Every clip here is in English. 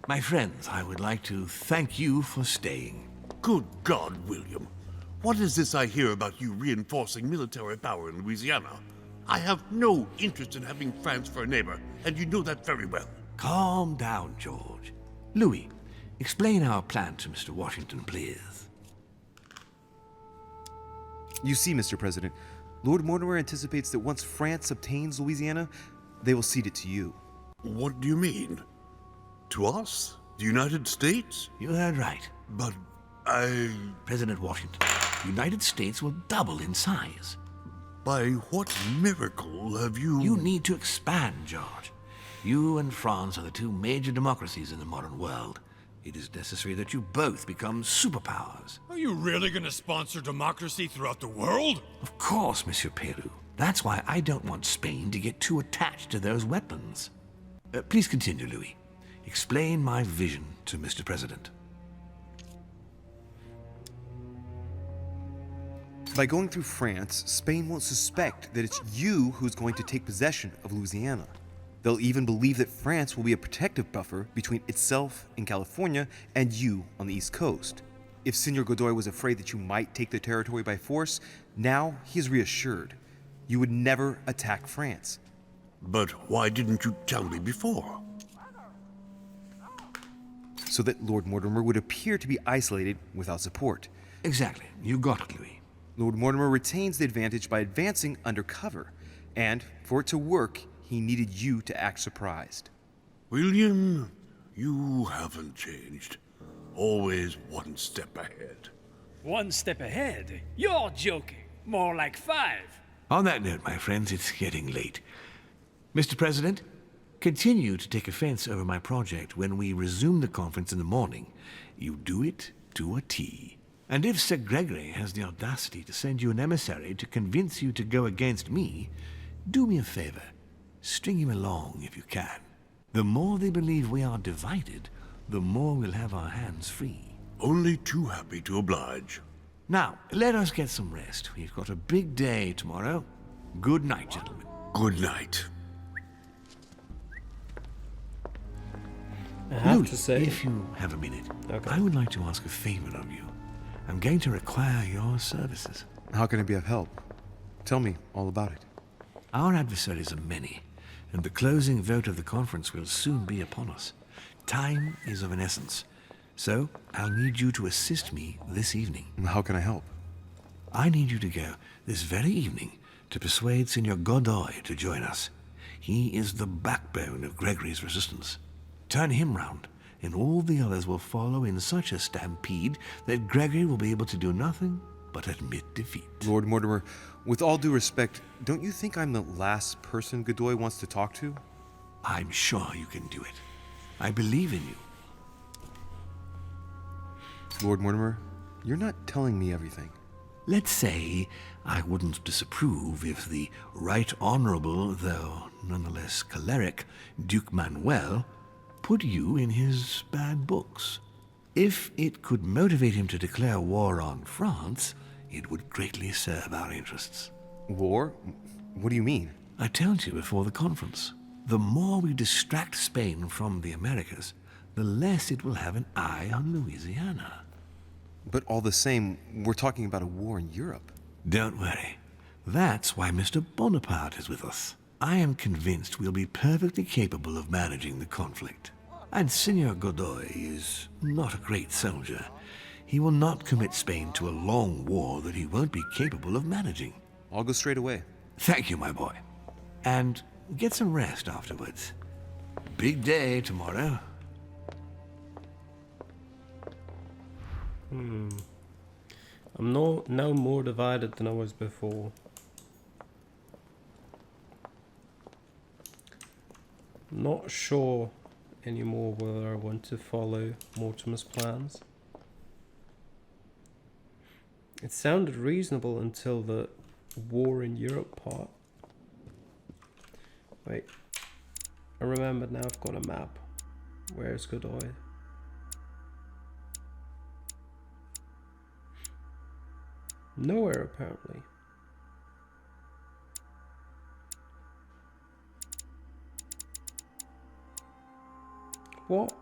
My friends, I would like to thank you for staying. Good God, William. What is this I hear about you reinforcing military power in Louisiana? I have no interest in having France for a neighbor, and you know that very well. Calm down, George. Louis, explain our plan to Mr. Washington, please. You see, Mr. President, Lord Mortimer anticipates that once France obtains Louisiana, they will cede it to you. What do you mean? To us? The United States? You heard right. But President Washington, the United States will double in size. By what miracle have you... You need to expand, George. You and France are the two major democracies in the modern world. It is necessary that you both become superpowers. Are you really going to sponsor democracy throughout the world? Of course, Monsieur Peru. That's why I don't want Spain to get too attached to those weapons. Please continue, Louis. Explain my vision to Mr. President. By going through France, Spain won't suspect that it's you who's going to take possession of Louisiana. They'll even believe that France will be a protective buffer between itself in California and you on the East Coast. If Senor Godoy was afraid that you might take the territory by force, now he is reassured. You would never attack France. But why didn't you tell me before? So that Lord Mortimer would appear to be isolated without support. Exactly. You got it, Louis. Lord Mortimer retains the advantage by advancing undercover, and for it to work, he needed you to act surprised. William, you haven't changed. Always one step ahead. 1 step ahead? You're joking. More like 5. On that note, my friends, it's getting late. Mr. President, continue to take offense over my project when we resume the conference in the morning. You do it to a T. And if Sir Gregory has the audacity to send you an emissary to convince you to go against me, do me a favor. String him along if you can. The more they believe we are divided, the more we'll have our hands free. Only too happy to oblige. Now, let us get some rest. We've got a big day tomorrow. Good night, gentlemen. Good night. I have Louis, to say, if you have a minute, Okay. I would like to ask a favor of you. I'm going to require your services. How can I be of help? Tell me all about it. Our adversaries are many, and the closing vote of the conference will soon be upon us. Time is of an essence, so I'll need you to assist me this evening. How can I help? I need you to go this very evening to persuade Senor Godoy to join us. He is the backbone of Gregory's resistance. Turn him round, and all the others will follow in such a stampede that Gregory will be able to do nothing but admit defeat. Lord Mortimer, with all due respect, don't you think I'm the last person Godoy wants to talk to? I'm sure you can do it. I believe in you. Lord Mortimer, you're not telling me everything. Let's say I wouldn't disapprove if the Right Honorable, though nonetheless choleric, Duke Manuel put you in his bad books. If it could motivate him to declare war on France, it would greatly serve our interests. War? What do you mean? I told you before the conference, the more we distract Spain from the Americas, the less it will have an eye on Louisiana. But all the same, we're talking about a war in Europe. Don't worry. That's why Mr. Bonaparte is with us. I am convinced we'll be perfectly capable of managing the conflict. And Senor Godoy is not a great soldier. He will not commit Spain to a long war that he won't be capable of managing. I'll go straight away. Thank you, my boy. And get some rest afterwards. Big day tomorrow. I'm now more divided than I was before. Not sure anymore whether I want to follow Mortimer's plans. It sounded reasonable until the war in Europe part. Wait, I remember now. I've got a map. Where's Godoy? Nowhere, apparently. What?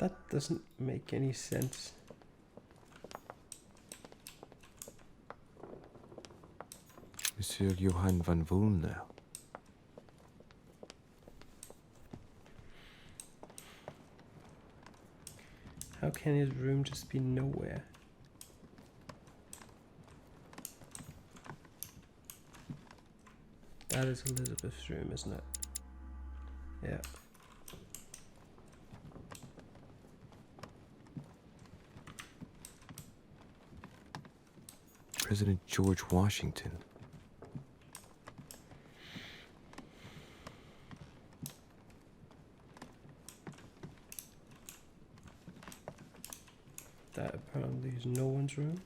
That doesn't make any sense. Monsieur Johann van Volner. How can his room just be nowhere? That is Elizabeth's room, isn't it? Yeah. President George Washington. That apparently is no one's room.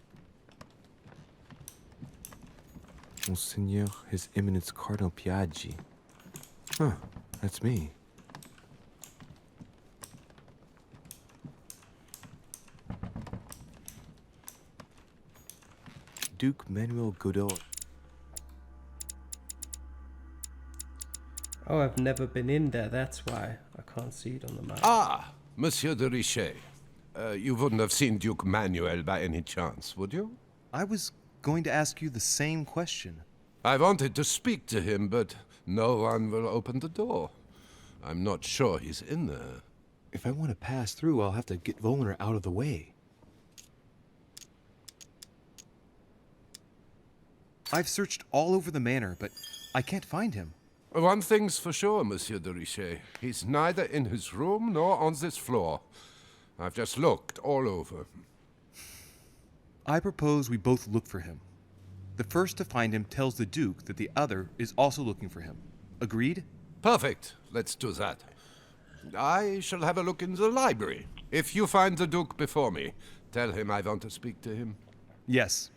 Monseigneur, His Eminence Cardinal Piaggi. Huh, that's me. Duke Manuel Godoy. Oh, I've never been in there, that's why I can't see it on the map. Ah, Monsieur de Richet. You wouldn't have seen Duke Manuel by any chance, would you? I was going to ask you the same question. I wanted to speak to him, but no one will open the door. I'm not sure he's in there. If I want to pass through, I'll have to get Volner out of the way. I've searched all over the manor, but I can't find him. One thing's for sure, Monsieur de Richet. He's neither in his room nor on this floor. I've just looked all over. I propose we both look for him. The first to find him tells the Duke that the other is also looking for him. Agreed? Perfect. Let's do that. I shall have a look in the library. If you find the Duke before me, tell him I want to speak to him. Yes.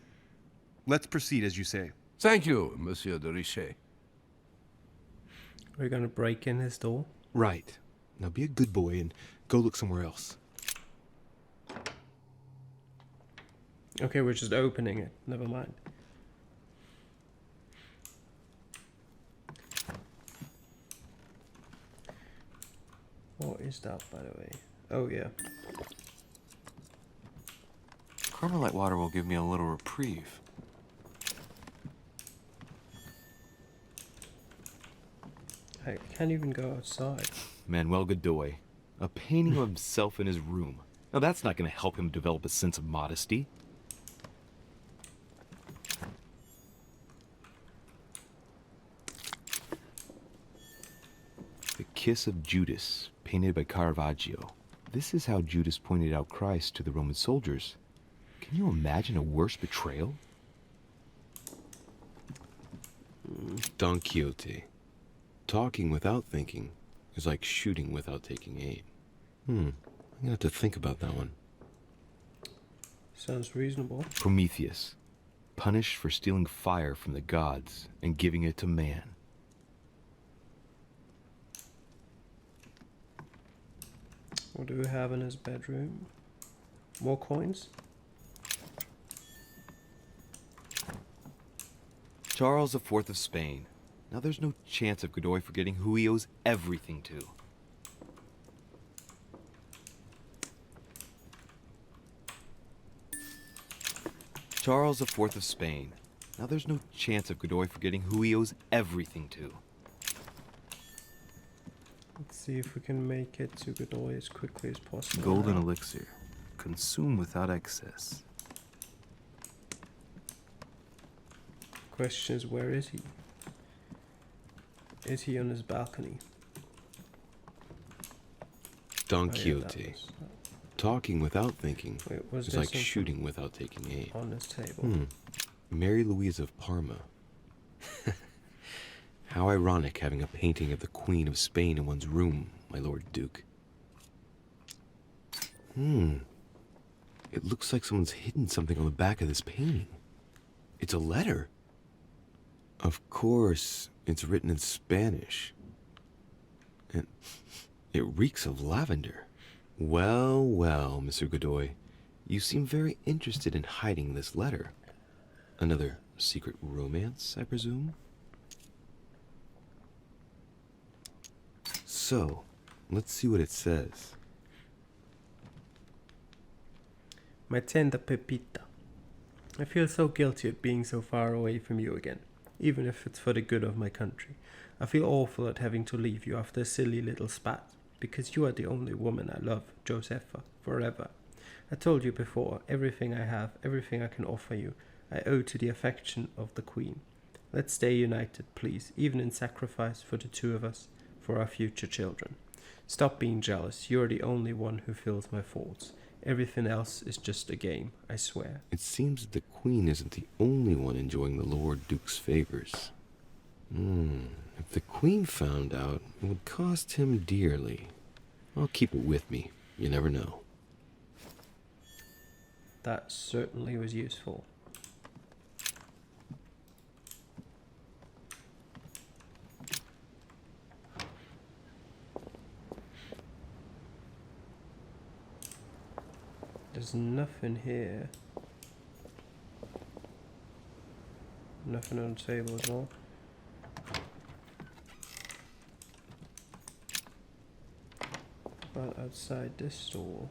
Let's proceed as you say. Thank you, Monsieur de Richet. We're gonna break in his door. Right. Now be a good boy and go look somewhere else. Okay, we're just opening it. Never mind. What is that, by the way? Oh, yeah. Carmelite water will give me a little reprieve. I can't even go outside. Manuel Godoy. A painting of himself in his room. Now that's not going to help him develop a sense of modesty. The Kiss of Judas, painted by Caravaggio. This is how Judas pointed out Christ to the Roman soldiers. Can you imagine a worse betrayal? Don Quixote. Talking without thinking is like shooting without taking aim. I'm gonna have to think about that one. Sounds reasonable. Prometheus. Punished for stealing fire from the gods and giving it to man. What do we have in his bedroom? More coins? Charles IV of Spain. Now there's no chance of Godoy forgetting who he owes everything to. Charles IV of Spain. Now there's no chance of Godoy forgetting who he owes everything to. Let's see if we can make it to Godoy as quickly as possible. Golden elixir. Consume without excess. Question is, where is he? Is he on his balcony? Don Oh, yeah, Quixote. that was- Talking without thinking Wait, was is there like something shooting without taking aim. on his table? Mary Louise of Parma. How ironic having a painting of the Queen of Spain in one's room, my Lord Duke. It looks like someone's hidden something on the back of this painting. It's a letter. Of course, it's written in Spanish. And it reeks of lavender. Well, well, Mr. Godoy, you seem very interested in hiding this letter. Another secret romance, I presume? So, let's see what it says. My tender Pepita. I feel so guilty at being so far away from you again, even if it's for the good of my country. I feel awful at having to leave you after a silly little spat, because you are the only woman I love, Josepha, forever. I told you before, everything I have, everything I can offer you, I owe to the affection of the Queen. Let's stay united, please, even in sacrifice for the two of us, for our future children. Stop being jealous, you're the only one who feels my faults. Everything else is just a game, I swear. It seems that the Queen isn't the only one enjoying the Lord Duke's favors. If the Queen found out, it would cost him dearly. I'll keep it with me. You never know. That certainly was useful. There's nothing here. Nothing on the table as well. But outside this door.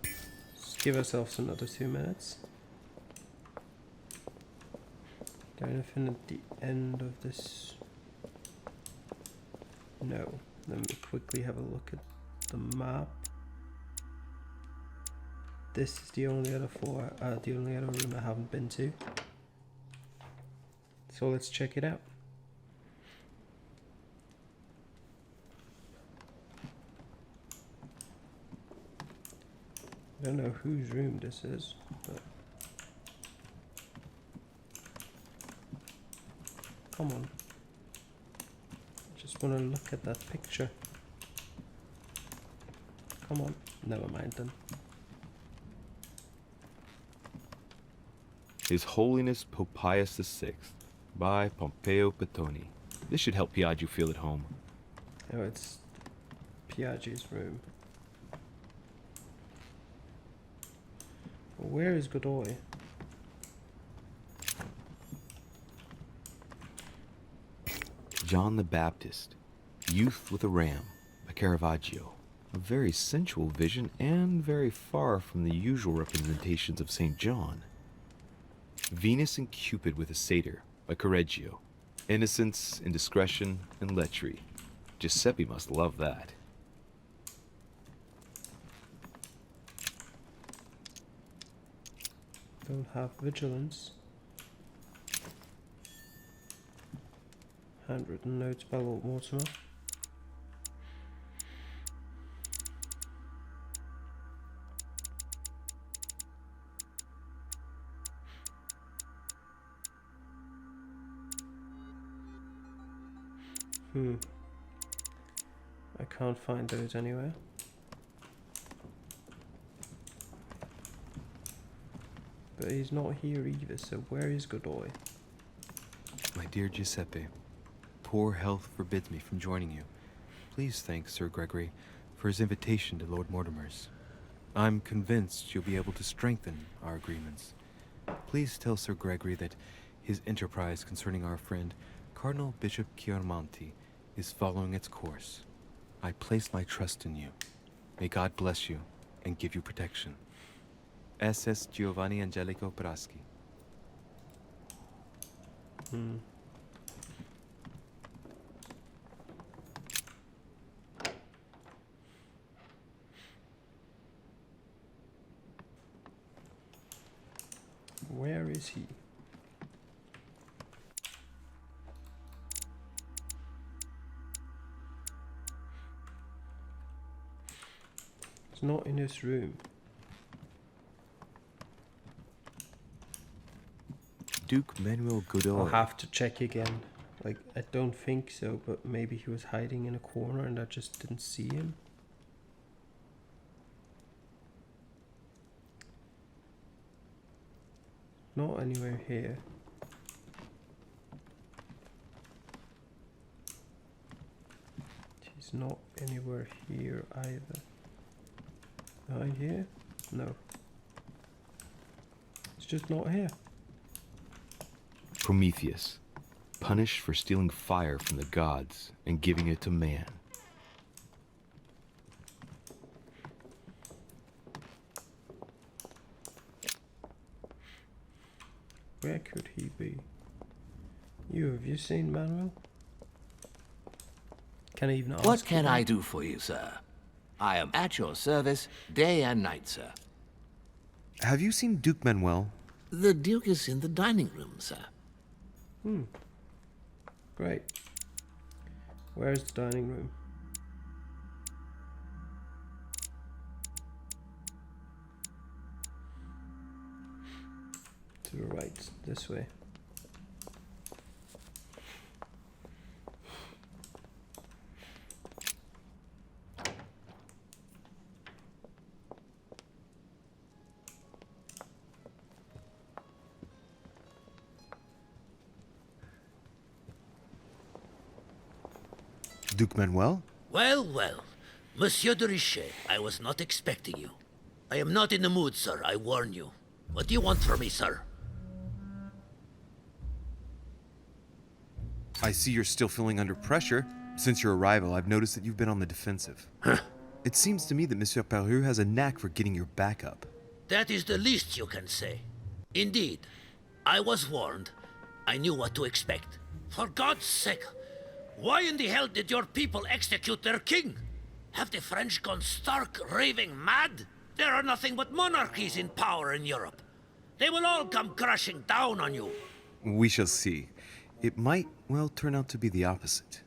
Let's give ourselves another 2 minutes. Is there anything at the end of this? No. Let me quickly have a look at the map. This is the only other the only other room I haven't been to. So let's check it out. I don't know whose room this is, but come on. I just want to look at that picture. Come on. Never mind then. His Holiness Pope Pius VI, by Pompeo Petoni. This should help Piaggio feel at home. Oh, it's Piaggio's room. Where is Godoy? John the Baptist, Youth with a Ram, by Caravaggio. A very sensual vision and very far from the usual representations of St. John. Venus and Cupid with a Satyr, by Correggio. Innocence, indiscretion, and lechery. Giuseppe must love that. Don't have vigilance. Handwritten notes by Lord Mortimer. I can't find those anywhere. But he's not here either, so where is Godoy? My dear Giuseppe, poor health forbids me from joining you. Please thank Sir Gregory for his invitation to Lord Mortimer's. I'm convinced you'll be able to strengthen our agreements. Please tell Sir Gregory that his enterprise concerning our friend Cardinal Bishop Chiaramonti is following its course. I place my trust in you. May God bless you and give you protection. SS Giovanni Angelico Braschi. Where is he? It's not in his room. Duke Manuel Godoy. I'll have to check again. Like, I don't think so, but maybe he was hiding in a corner and I just didn't see him. Not anywhere here. He's not anywhere here either. Behind here? No. It's just not here. Prometheus, punished for stealing fire from the gods and giving it to man. Where could he be? Have you seen Manuel? Can I even ask? What can I do for you, sir? I am at your service day and night, sir. Have you seen Duke Manuel? The Duke is in the dining room, sir. Great. Where's the dining room? To the right, this way. Duke Manuel? Well, well. Monsieur de Richet, I was not expecting you. I am not in the mood, sir, I warn you. What do you want from me, sir? I see you're still feeling under pressure. Since your arrival, I've noticed that you've been on the defensive. It seems to me that Monsieur Peru has a knack for getting your back up. That is the least you can say. Indeed, I was warned. I knew what to expect. For God's sake, why in the hell did your people execute their king? Have the French gone stark raving mad? There are nothing but monarchies in power in Europe. They will all come crashing down on you. We shall see. It might, well, turn out to be the opposite.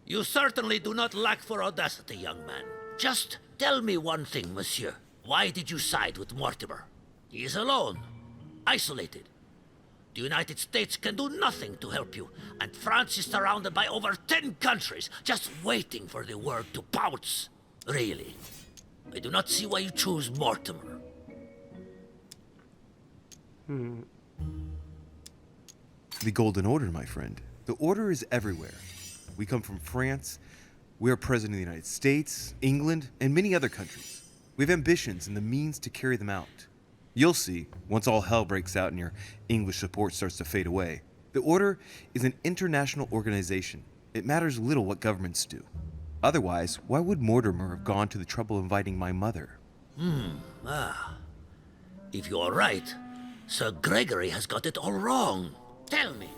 You certainly do not lack for audacity, young man. Just tell me one thing, monsieur. Why did you side with Mortimer? He is alone, isolated. The United States can do nothing to help you, and France is surrounded by over 10 countries, just waiting for the word to pounce. Really, I do not see why you choose Mortimer. The Golden Order, my friend. The Order is everywhere. We come from France. We are President of the United States, England, and many other countries. We have ambitions and the means to carry them out. You'll see, once all hell breaks out and your English support starts to fade away. The Order is an international organization. It matters little what governments do. Otherwise, why would Mortimer have gone to the trouble of inviting my mother? If you are right, Sir Gregory has got it all wrong. Tell me,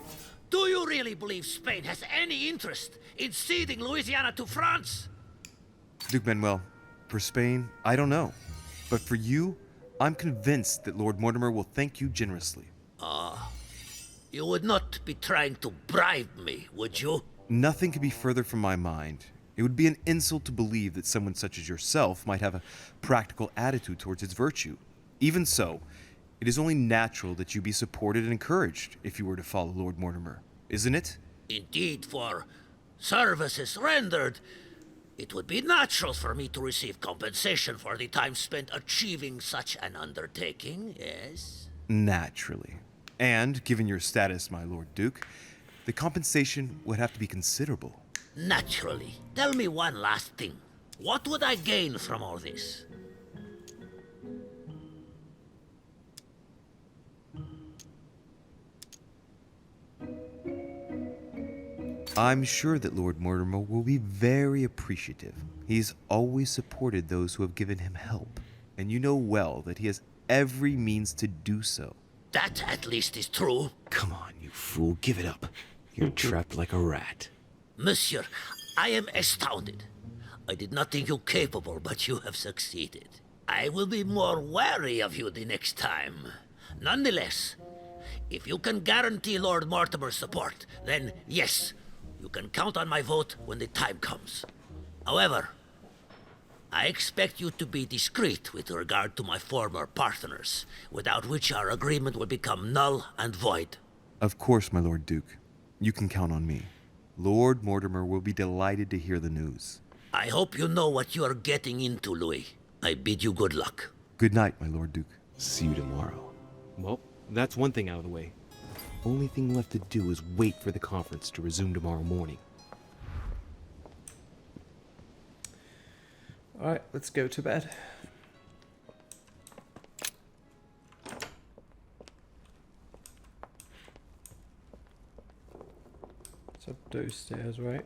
do you really believe Spain has any interest in ceding Louisiana to France? Duke Manuel, for Spain, I don't know. But for you, I'm convinced that Lord Mortimer will thank you generously. You would not be trying to bribe me, would you? Nothing could be further from my mind. It would be an insult to believe that someone such as yourself might have a practical attitude towards its virtue. Even so, it is only natural that you be supported and encouraged if you were to follow Lord Mortimer, isn't it? Indeed, for services rendered, it would be natural for me to receive compensation for the time spent achieving such an undertaking, yes? Naturally. And, given your status, my Lord Duke, the compensation would have to be considerable. Naturally. Tell me one last thing. What would I gain from all this? I'm sure that Lord Mortimer will be very appreciative. He's always supported those who have given him help, and you know well that he has every means to do so. That at least is true. Come on, you fool, give it up. You're trapped like a rat. Monsieur, I am astounded. I did not think you capable, but you have succeeded. I will be more wary of you the next time. Nonetheless, if you can guarantee Lord Mortimer's support, then yes, you can count on my vote when the time comes. However, I expect you to be discreet with regard to my former partners, without which our agreement will become null and void. Of course, my Lord Duke. You can count on me. Lord Mortimer will be delighted to hear the news. I hope you know what you are getting into, Louis. I bid you good luck. Good night, my Lord Duke. See you tomorrow. Well, that's one thing out of the way. Only thing left to do is wait for the conference to resume tomorrow morning. Alright, let's go to bed. It's up those stairs, right?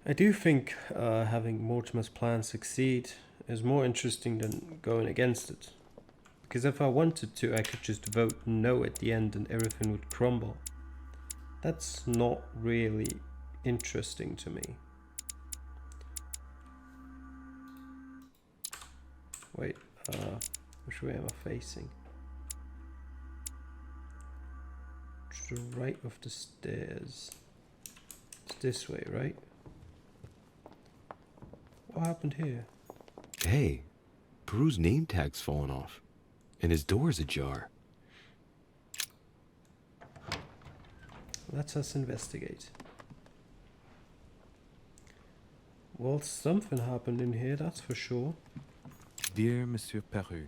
I do think having Mortimer's plan succeed is more interesting than going against it. Because if I wanted to, I could just vote no at the end and everything would crumble. That's not really interesting to me. Wait, which way am I facing? To the right of the stairs. It's this way, right? What happened here? Hey, Peru's name tag's fallen off, and his door's ajar. Let us investigate. Well, something happened in here, that's for sure. Dear Monsieur Peru,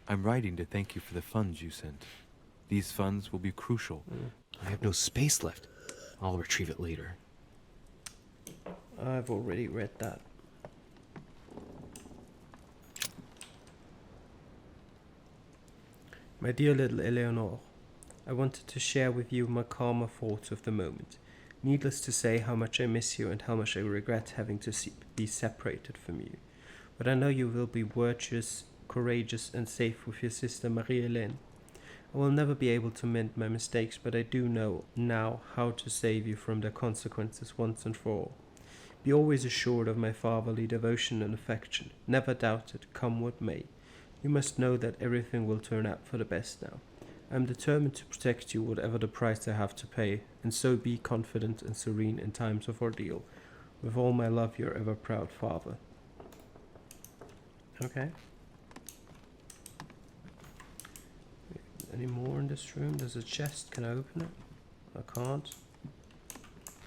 I'm writing to thank you for the funds you sent. These funds will be crucial. I have no space left. I'll retrieve it later. I've already read that. My dear little Eleanor, I wanted to share with you my calmer thoughts of the moment. Needless to say how much I miss you and how much I regret having to be separated from you. But I know you will be virtuous, courageous and safe with your sister Marie-Hélène. I will never be able to mend my mistakes, but I do know now how to save you from their consequences once and for all. Be always assured of my fatherly devotion and affection. Never doubt it, come what may. You must know that everything will turn out for the best now. I am determined to protect you whatever the price I have to pay, and so be confident and serene in times of ordeal. With all my love, your ever proud father. Okay. Any more in this room? There's a chest. Can I open it? I can't.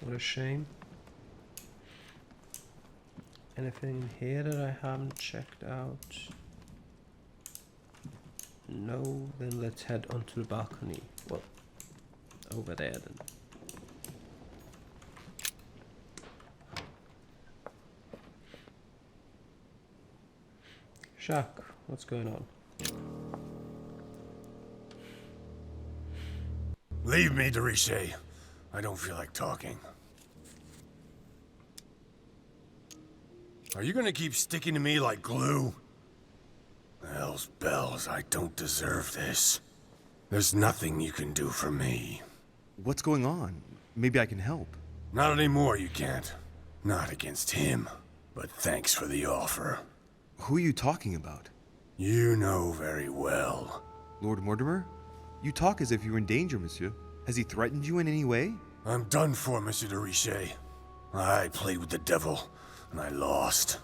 What a shame. Anything in here that I haven't checked out? No, then let's head onto the balcony. Well, over there then. Jacques, what's going on? Leave me, Deriche. I don't feel like talking. Are you gonna keep sticking to me like glue? Hell's bells, I don't deserve this. There's nothing you can do for me. What's going on? Maybe I can help. Not anymore, you can't. Not against him. But thanks for the offer. Who are you talking about? You know very well. Lord Mortimer? You talk as if you were in danger, monsieur. Has he threatened you in any way? I'm done for, Monsieur de Richet. I played with the devil, and I lost.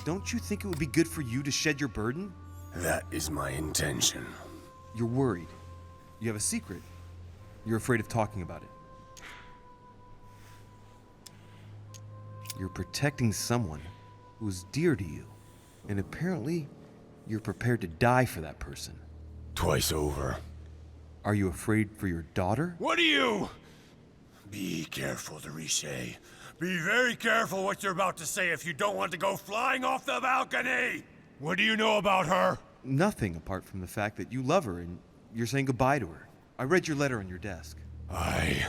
Don't you think it would be good for you to shed your burden? That is my intention. You're worried. You have a secret. You're afraid of talking about it. You're protecting someone who is dear to you. And apparently, you're prepared to die for that person. Twice over. Are you afraid for your daughter? What are you? Be careful, de Richet. Be very careful what you're about to say if you don't want to go flying off the balcony! What do you know about her? Nothing apart from the fact that you love her and you're saying goodbye to her. I read your letter on your desk. I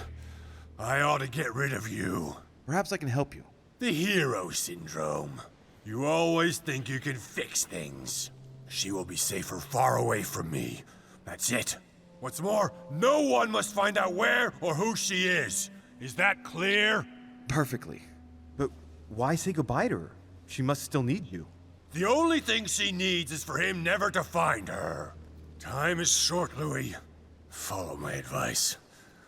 ought to get rid of you. Perhaps I can help you. The hero syndrome. You always think you can fix things. She will be safer far away from me. That's it. What's more, no one must find out where or who she is. Is that clear? Perfectly. But why say goodbye to her? She must still need you. The only thing she needs is for him never to find her. Time is short, Louis. Follow my advice.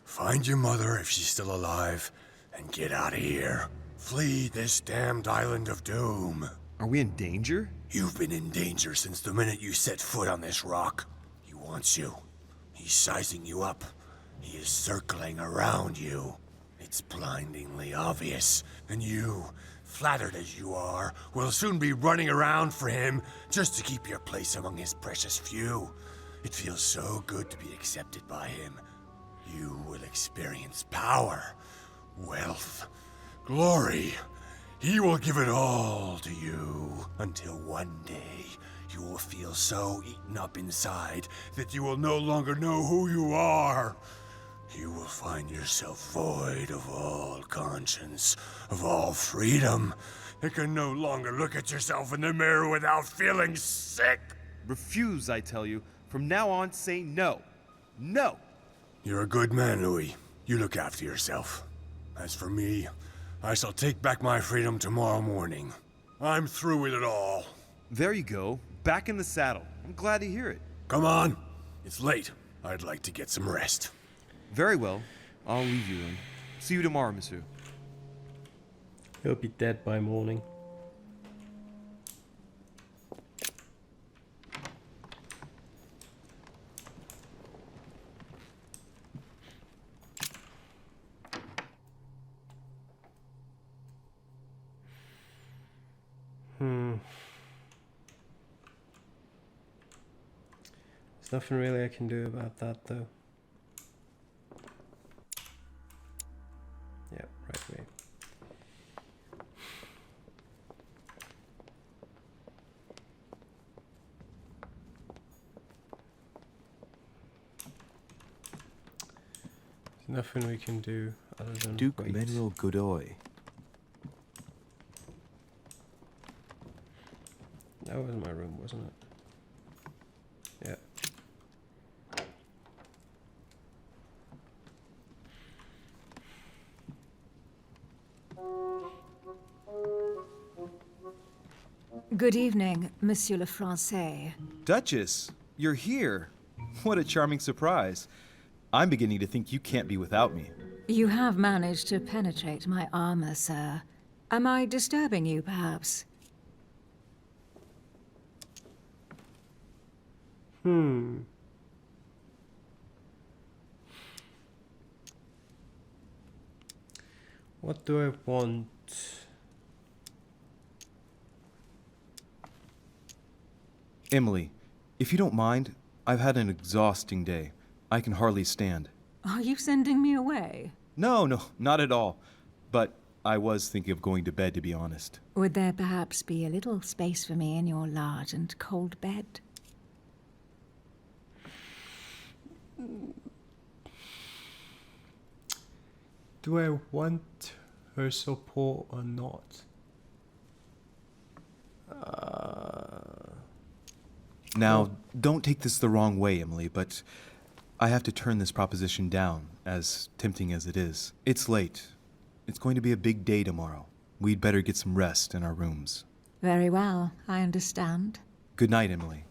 Find your mother if she's still alive, and get out of here. Flee this damned island of doom. Are we in danger? You've been in danger since the minute you set foot on this rock. He wants you. He's sizing you up. He is circling around you. It's blindingly obvious, and you, flattered as you are, will soon be running around for him just to keep your place among his precious few. It feels so good to be accepted by him. You will experience power, wealth, glory, He will give it all to you until one day you will feel so eaten up inside that you will no longer know who you are. You will find yourself void of all conscience, of all freedom. You can no longer look at yourself in the mirror without feeling sick. Refuse, I tell you. From now on, say no. No! You're a good man, Louis. You look after yourself. As for me, I shall take back my freedom tomorrow morning. I'm through with it all. There you go. Back in the saddle. I'm glad to hear it. Come on. It's late. I'd like to get some rest. Very well. I'll leave you then. See you tomorrow, monsieur. He'll be dead by morning. There's nothing really I can do about that, though. Yep, right way. There's nothing we can do other than Duke wait. Manuel Godoy. That was my room, wasn't it? Yeah. Good evening, Monsieur le Français. Duchess, you're here. What a charming surprise. I'm beginning to think you can't be without me. You have managed to penetrate my armor, sir. Am I disturbing you, perhaps? What do I want? Emily, if you don't mind, I've had an exhausting day. I can hardly stand. Are you sending me away? No, not at all. But I was thinking of going to bed, to be honest. Would there perhaps be a little space for me in your large and cold bed? Do I want her support or not? Now, don't take this the wrong way, Emily, but I have to turn this proposition down, as tempting as it is. It's late. It's going to be a big day tomorrow. We'd better get some rest in our rooms. Very well, I understand. Good night, Emily.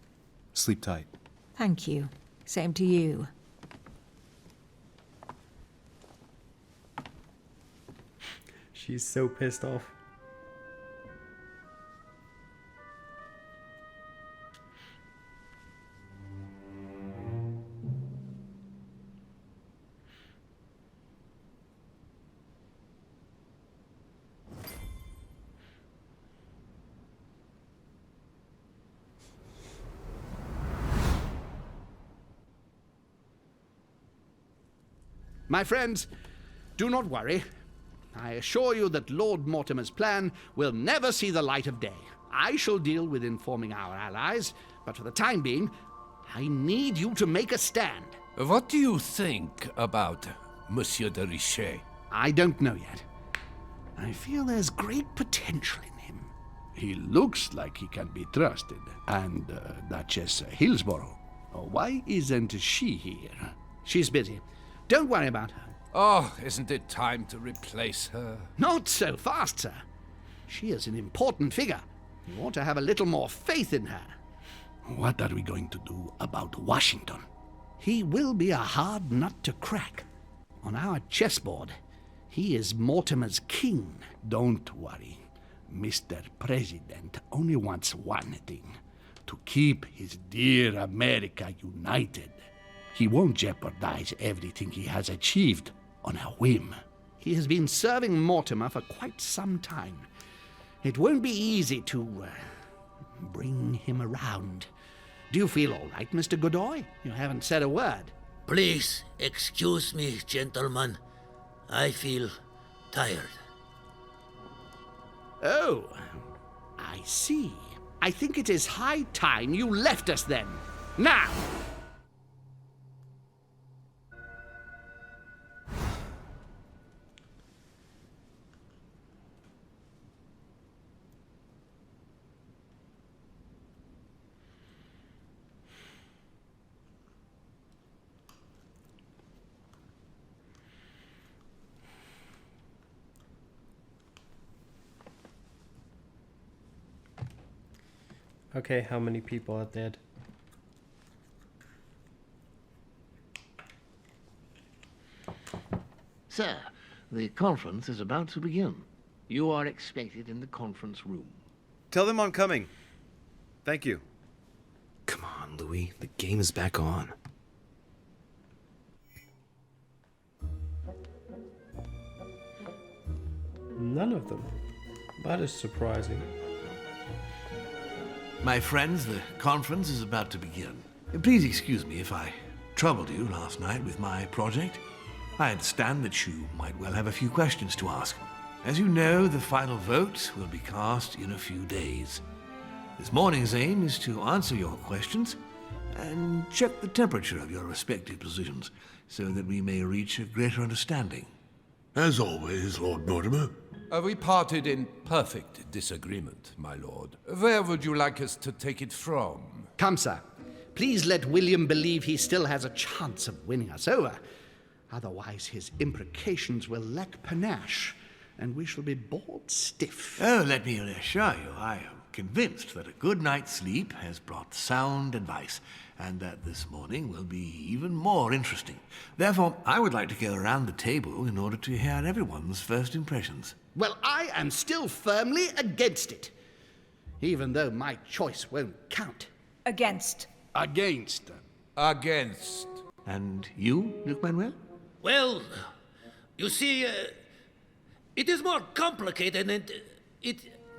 Sleep tight. Thank you. Same to you. She's so pissed off. My friends, do not worry. I assure you that Lord Mortimer's plan will never see the light of day. I shall deal with informing our allies, but for the time being, I need you to make a stand. What do you think about Monsieur de Richet? I don't know yet. I feel there's great potential in him. He looks like he can be trusted. And Duchess Hillsborough. Oh, why isn't she here? She's busy. Don't worry about her. Oh, isn't it time to replace her? Not so fast, sir. She is an important figure. You ought to have a little more faith in her. What are we going to do about Washington? He will be a hard nut to crack. On our chessboard, he is Mortimer's king. Don't worry. Mr. President only wants one thing: to keep his dear America united. He won't jeopardize everything he has achieved on a whim. He has been serving Mortimer for quite some time. It won't be easy to bring him around. Do you feel all right, Mr. Godoy? You haven't said a word. Please excuse me, gentlemen. I feel tired. Oh, I see. I think it is high time you left us then. Now! Okay, how many people are dead? Sir, the conference is about to begin. You are expected in the conference room. Tell them I'm coming. Thank you. Come on, Louis. The game is back on. None of them. That is surprising. My friends, the conference is about to begin. Please excuse me if I troubled you last night with my project. I understand that you might well have a few questions to ask. As you know, the final vote will be cast in a few days. This morning's aim is to answer your questions and check the temperature of your respective positions so that we may reach a greater understanding. As always, Lord Mortimer. We parted in perfect disagreement, my lord. Where would you like us to take it from? Come, sir. Please let William believe he still has a chance of winning us over. Otherwise, his imprecations will lack panache, and we shall be bored stiff. Oh, let me reassure you, I am convinced that a good night's sleep has brought sound advice, and that this morning will be even more interesting. Therefore, I would like to go around the table in order to hear everyone's first impressions. Well, I am still firmly against it, even though my choice won't count. Against. Against. Against. And you, Duke Manuel? Well, you see, it is more complicated and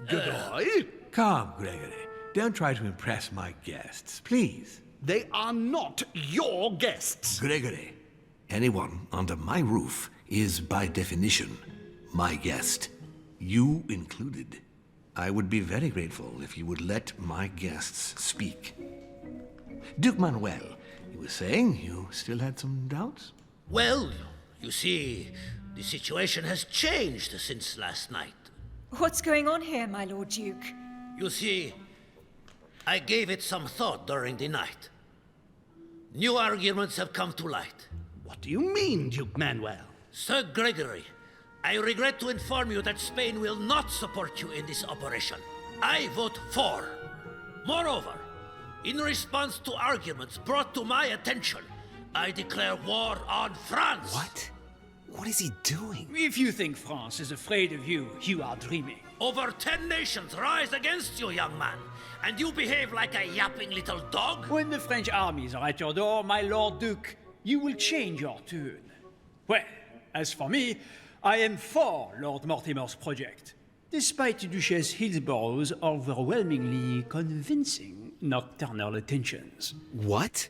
Goodbye? Calm, Gregory. Don't try to impress my guests, please. They are not your guests. Gregory, anyone under my roof is by definition my guest. You included. I would be very grateful if you would let my guests speak. Duke Manuel, you were saying you still had some doubts? Well, you see, the situation has changed since last night. What's going on here, my Lord Duke? You see, I gave it some thought during the night. New arguments have come to light. What do you mean, Duke Manuel? Sir Gregory, I regret to inform you that Spain will not support you in this operation. I vote for. Moreover, in response to arguments brought to my attention, I declare war on France. What? What is he doing? If you think France is afraid of you, you are dreaming. Over 10 nations rise against you, young man, and you behave like a yapping little dog? When the French armies are at your door, my Lord Duke, you will change your tune. Well, as for me, I am for Lord Mortimer's project, despite Duchess Hillsborough's overwhelmingly convincing nocturnal attentions. What?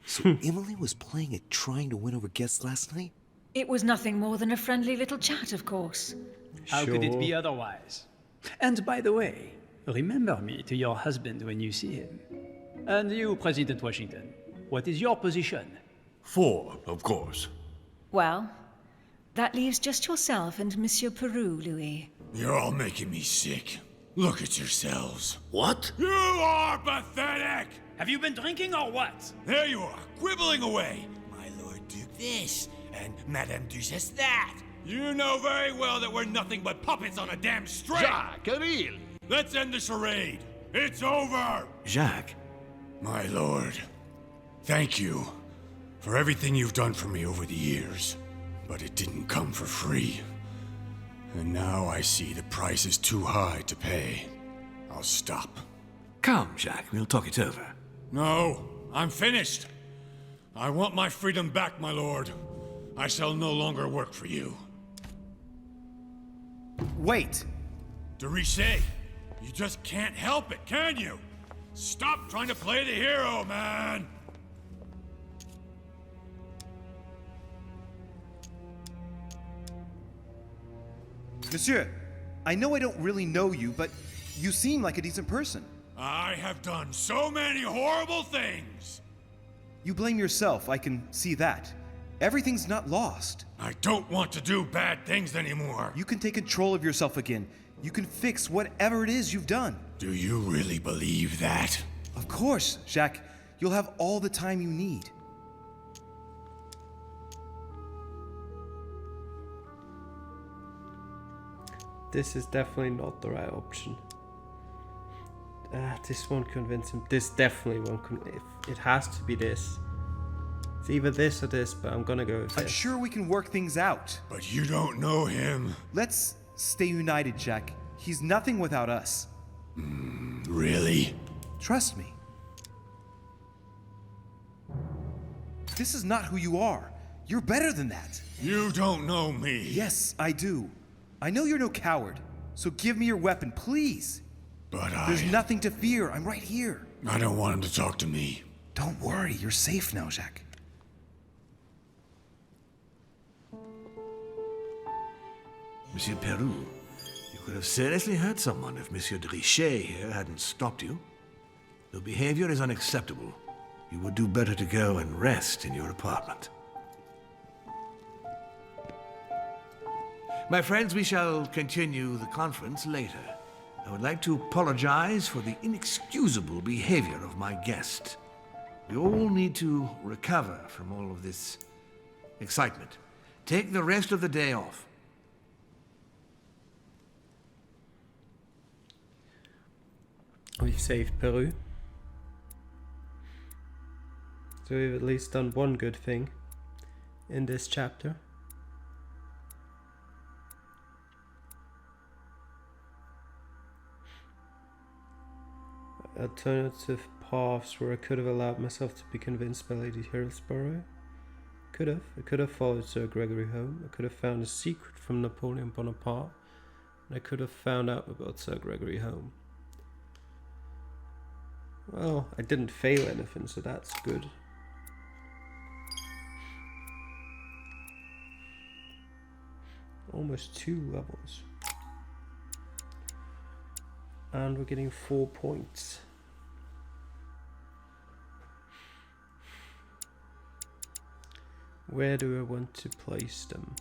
So Emily was playing at trying to win over guests last night? It was nothing more than a friendly little chat, of course. How could it be otherwise? And by the way, remember me to your husband when you see him. And you, President Washington, what is your position? For, of course. Well, that leaves just yourself and Monsieur Peru, Louis. You're all making me sick. Look at yourselves. What? You are pathetic! Have you been drinking or what? There you are, quibbling away. My Lord Duke this, and Madame Duchess that. You know very well that we're nothing but puppets on a damn string. Jacques, really? Let's end the charade. It's over. Jacques. My lord, thank you for everything you've done for me over the years. But it didn't come for free. And now I see the price is too high to pay. I'll stop. Come, Jacques, we'll talk it over. No, I'm finished. I want my freedom back, my lord. I shall no longer work for you. Wait! De Richet, you just can't help it, can you? Stop trying to play the hero, man! Monsieur, I know I don't really know you, but you seem like a decent person. I have done so many horrible things. You blame yourself, I can see that. Everything's not lost. I don't want to do bad things anymore. You can take control of yourself again. You can fix whatever it is you've done. Do you really believe that? Of course, Jacques. You'll have all the time you need. This is definitely not the right option. This won't convince him. This definitely won't convince. It has to be this. It's either this or this, but I'm gonna go with this. I'm sure we can work things out. But you don't know him. Let's stay united, Jacques. He's nothing without us. Really? Trust me. This is not who you are. You're better than that. You don't know me. Yes, I do. I know you're no coward, so give me your weapon, please. But There's nothing to fear. I'm right here. I don't want him to talk to me. Don't worry. You're safe now, Jacques. Monsieur Peru, you could have seriously hurt someone if Monsieur de Richet here hadn't stopped you. Your behavior is unacceptable. You would do better to go and rest in your apartment. My friends, we shall continue the conference later. I would like to apologize for the inexcusable behavior of my guest. We all need to recover from all of this excitement. Take the rest of the day off. We've saved Peru. So we've at least done one good thing in this chapter. Alternative paths where I could have allowed myself to be convinced by Lady Hillsborough. Could have. I could have followed Sir Gregory home. I could have found a secret from Napoleon Bonaparte. And I could have found out about Sir Gregory home. Well, I didn't fail anything, so that's good. Almost 2 levels. And we're getting 4 points. Where do I want to place them?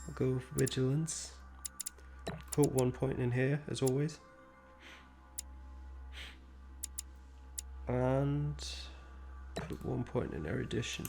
I'll go with vigilance. Put 1 point in here, as always. And put 1 point in erudition.